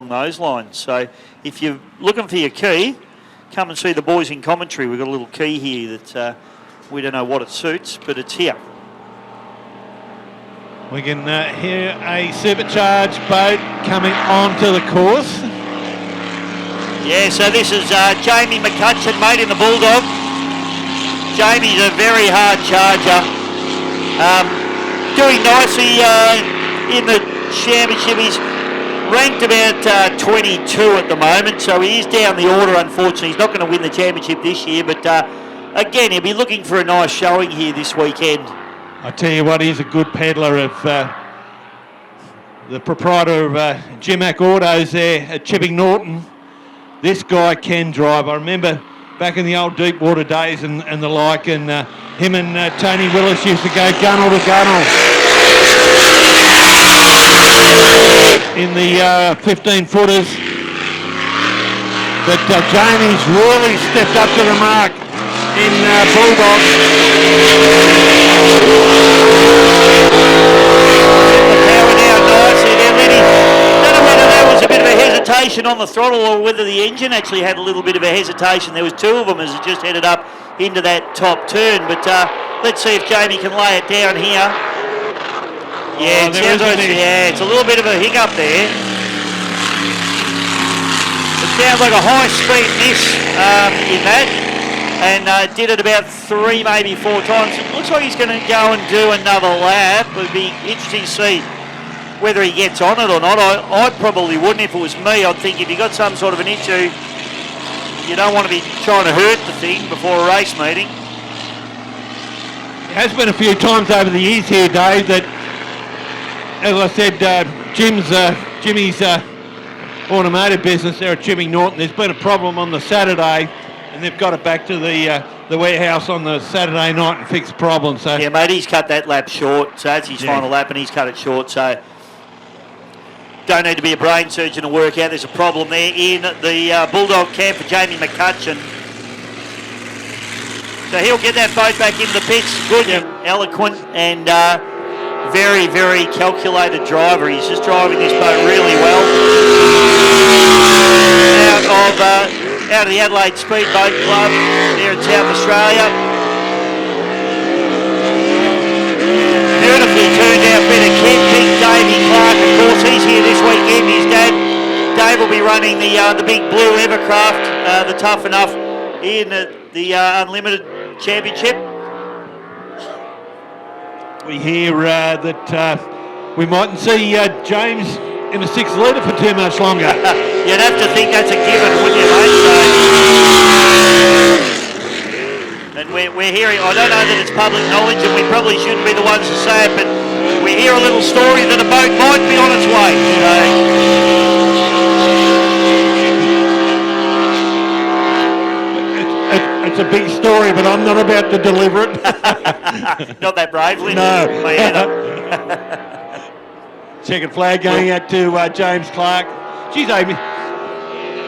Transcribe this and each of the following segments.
those lines. So if you're looking for your key, come and see the boys in commentary. We've got a little key here that we don't know what it suits, but it's here. We can hear a supercharged boat coming onto the course. Yeah, so this is Jamie McCutcheon, mate, in the Bulldog. Jamie's a very hard charger. Doing nicely in the championship. He's ranked about 22 at the moment, so he is down the order, unfortunately. He's not going to win the championship this year, but again, he'll be looking for a nice showing here this weekend. I tell you what, he's a good peddler of the proprietor of G-Mac Autos there at Chipping Norton. This guy can drive. I remember back in the old deep water days and the like, and him and Tony Willis used to go gunnel to gunnel in the 15-footers. But Jamie's really stepped up to the mark in Bulldog. The power down nicely there, Lenny. Don't know whether there was a bit of a hesitation on the throttle or whether the engine actually had a little bit of a hesitation. There was two of them as it just headed up into that top turn. But let's see if Jamie can lay it down here. Yeah, it's a little bit of a hiccup there. It sounds like a high-speed miss in that, and did it about 3, maybe 4 times. It looks like he's going to go and do another lap. It would be interesting to see whether he gets on it or not. I probably wouldn't if it was me. I'd think if you got some sort of an issue, you don't want to be trying to hurt the thing before a race meeting. It has been a few times over the years here, Dave, that, as I said, Jimmy's automotive business there at Chipping Norton, there's been a problem on the Saturday, and they've got it back to the warehouse on the Saturday night and fixed the problem. So yeah, mate, he's cut that lap short. So that's his final lap, and he's cut it short. So don't need to be a brain surgeon to work out there's a problem there in the Bulldog camp for Jamie McCutcheon. So he'll get that boat back into the pits. Good, eloquent, and very, very calculated driver. He's just driving this boat really well. Out of the Adelaide Speedboat Club there in South Australia. Beautifully turned out bit of kit. Big Davey Clark, of course, he's here this weekend. His dad, Dave, will be running the big blue Evercraft, the Tuff Enough, in the Unlimited Championship. We hear that we mightn't see James in a 6-litre for too much longer. You'd have to think that's a given, wouldn't you, mate? So, and we're hearing, I don't know that it's public knowledge, and we probably shouldn't be the ones to say it, but we hear a little story that a boat might be on its way. It's a big story, but I'm not about to deliver it. Not that bravely. No. Checkered flag going out to James Clark. Geez, Amy,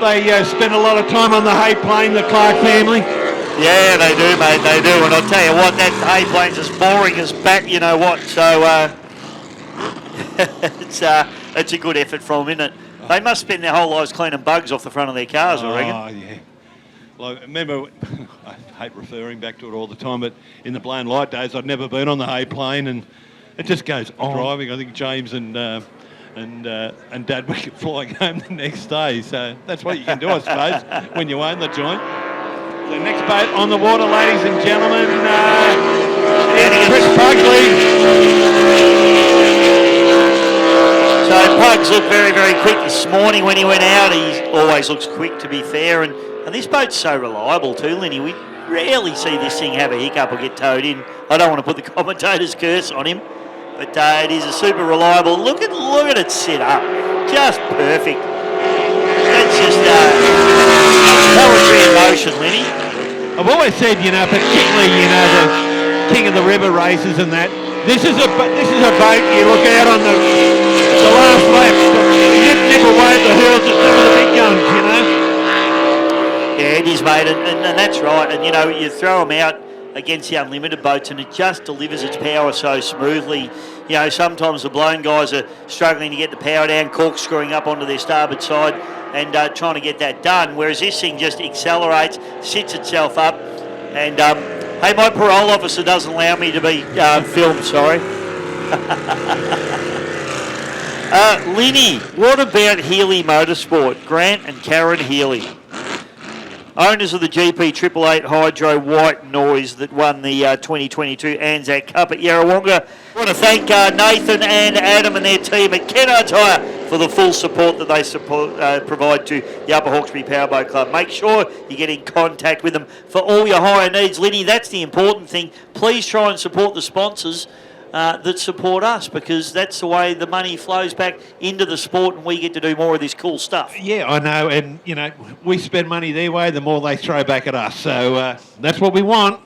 they spend a lot of time on the hay plane, the Clark family. Yeah, they do, mate, they do. And I'll tell you what, that hay plane's as boring as back, you know what. So it's a good effort from them, isn't it? They must spend their whole lives cleaning bugs off the front of their cars, I reckon. Oh, yeah. Like, remember, I hate referring back to it all the time, but in the Blaine Light days, I'd never been on the hay plane, and it just goes on driving. I think James and Dad were flying home the next day, so that's what you can do, I suppose, when you own the joint. The next boat on the water, ladies and gentlemen, Chris Pugsley. So Pugs looked very, very quick this morning when he went out. He always looks quick, to be fair, and this boat's so reliable too, Lenny. We rarely see this thing have a hiccup or get towed in. I don't want to put the commentator's curse on him, but it is a super reliable. Look at it set up, just perfect. That's just poetry in motion, Lenny. I've always said, particularly, the King of the River races and that. This is a boat you look out on the last lap. You nip away at the hurdles at some of the big guns, Yeah, it is, mate, and that's right. And, you throw them out against the unlimited boats, and it just delivers its power so smoothly. You know, sometimes the blown guys are struggling to get the power down, corkscrewing up onto their starboard side and trying to get that done, whereas this thing just accelerates, sits itself up, and hey, my parole officer doesn't allow me to be filmed, sorry. Linny, what about Healy Motorsport? Grant and Karen Healy, owners of the GP 888 Hydro White Noise that won the 2022 Anzac Cup at Yarrawonga. I want to thank Nathan and Adam and their team at Kennard Tyre for the full support that they provide to the Upper Hawkesbury Powerboat Club. Make sure you get in contact with them for all your hire needs. Linny, that's the important thing. Please try and support the sponsors that support us, because that's the way the money flows back into the sport and we get to do more of this cool stuff. Yeah, I know, and you know, we spend money their way, the more they throw back at us. So that's what we want.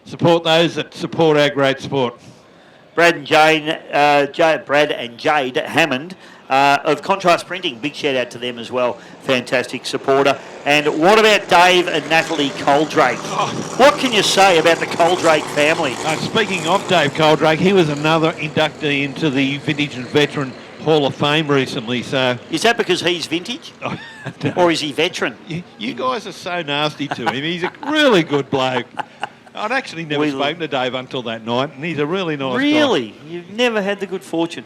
Support those that support our great sport. Brad and Jade Hammond of Contrast Printing, big shout out to them as well. Fantastic supporter. And what about Dave and Natalie Coldrake? What can you say about the Coldrake family? Speaking of Dave Coldrake, he was another inductee into the Vintage and Veteran Hall of Fame recently. So is that because he's vintage? Or is he veteran? You guys are so nasty to him. He's a really good bloke. I'd actually never spoken to Dave until that night, and he's a really nice guy. Really? You've never had the good fortune?